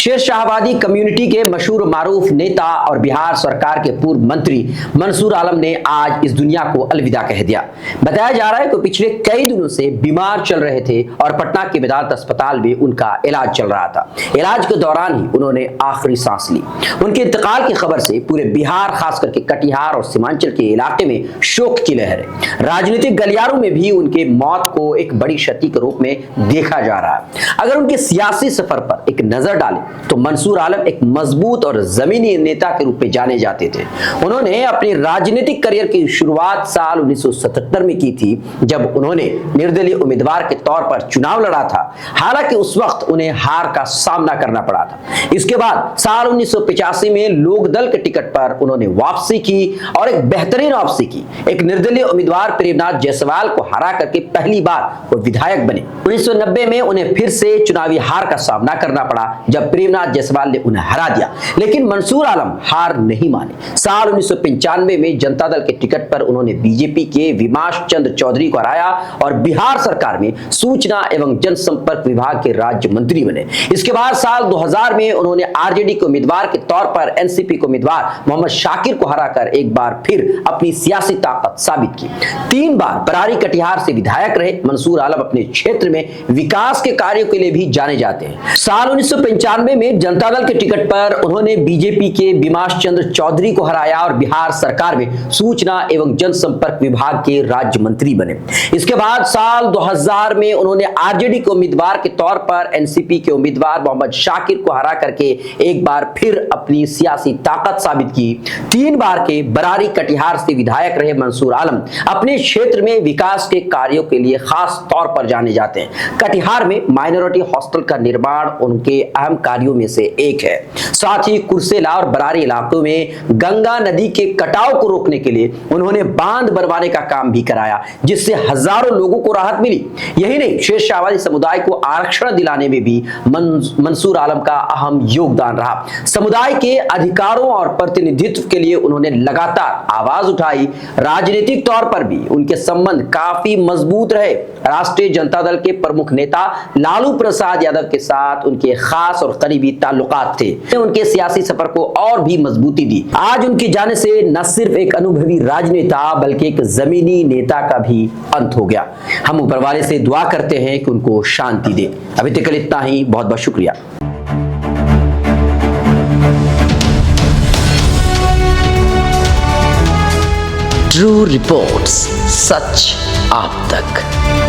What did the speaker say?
शेर शाहबादी कम्युनिटी के मशहूर मारूफ नेता और बिहार सरकार के पूर्व मंत्री मंसूर आलम ने आज इस दुनिया को अलविदा कह दिया। बताया जा रहा है कि पिछले कई दिनों से बीमार चल रहे थे और पटना के वेदांत अस्पताल में उनका इलाज चल रहा था। इलाज के दौरान ही उन्होंने आखिरी सांस ली। उनके इंतकाल की खबर से पूरे बिहार, खास करके कटिहार और सीमांचल के इलाके में शोक की लहर है। राजनीतिक गलियारों में भी उनके मौत को एक बड़ी क्षति के रूप में देखा जा रहा है। अगर उनके सियासी सफर पर एक नजर डालें तो मंसूर आलम एक मजबूत और जमीनी नेता के रूप में जाने जाते थे। उन्होंने अपने राजनीतिक करियर की शुरुआत साल 1977 में की थी, जब उन्होंने निर्दलीय उम्मीदवार के तौर पर चुनाव लड़ा था। हालांकि उस वक्त उन्हें हार का सामना करना पड़ा था। इसके बाद साल 1985 में लोकदल के टिकट पर उन्होंने वापसी की और एक बेहतरीन वापसी की। एक निर्दलीय उम्मीदवार प्रेमनाथ जायसवाल को हरा करके पहली बार वो विधायक बने। 1990 में उन्हें फिर से चुनावी हार का सामना करना पड़ा, जब प्रेमनाथ जायसवाल ने उन्हें हरा दिया। लेकिन मंसूर आलम हार नहीं माने। साल 1995 में जनता दल के टिकट पर उन्होंने बीजेपी के विमाश चंद्र चौधरी को हराया और बिहार सरकार में सूचना एवं जनसंपर्क विभाग के राज्य मंत्री बने। इसके बाद साल 2000 में उन्होंने आरजेडी के उम्मीदवार के तौर पर एनसीपी के उम्मीदवार मोहम्मद शाकिर को हराकर एक बार फिर अपनी सियासी ताकत साबित की। 3 बार बरारी कटिहार से विधायक रहे मंसूर आलम अपने क्षेत्र में विकास के कार्यों के लिए भी जाने जाते हैं। साल 1995 में जनता दल के टिकट पर उन्होंने बीजेपी के विमाश चंद्र चौधरी को हराया और बिहार सरकार में सूचना एवं जनसंपर्क विभाग के राज्य मंत्री बने। इसके बाद साल 2000 में उन्होंने आरजेडी के उम्मीदवार के तौर पर एनसीपी के उम्मीदवार मोहम्मद शाकिर को हरा करके एक बार फिर अपनी सियासी ताकत साबित की। 3 बार के बरारी कटिहार से विधायक रहे मंसूर आलम अपने क्षेत्र में विकास के कार्यों के लिए खास तौर पर जाने जाते हैं। कटिहार में माइनॉरिटी हॉस्टल का निर्माण उनके अहम कार्यों में से एक है। साथ ही कुर्सेला और बरारी इलाकों में गंगा नदी के कटाव को रोकने के लिए उन्होंने बांध बनवाने का काम भी कराया, जिससे हजारों लोगों को राहत मिली। यही नहीं, शेर शाहबादी समुदाय को आरक्षण दिलाने में भी मंसूर आलम का अहम योगदान रहा। समुदाय के अधिकारों और प्रतिनिधित्व के लिए उन्होंने लगातार आवाज उठाई। राजनीतिक तौर पर भी उनके संबंध काफी मजबूत रहे। राष्ट्रीय जनता दल के प्रमुख नेता लालू प्रसाद यादव के साथ उनके खास और करीबी ताल्लुकात थे, उनके सियासी सफर को और भी मजबूती दी। आज उनके जाने से न सिर्फ एक अनुभवी राजनेता बल्कि एक जमीनी नेता का भी अंत हो गया। हम ऊपर वाले से दुआ करते हैं कि उनको शांति दे। अभी तक इतना ही, बहुत बहुत शुक्रिया। ट्रू रिपोर्ट्स, सच आप तक।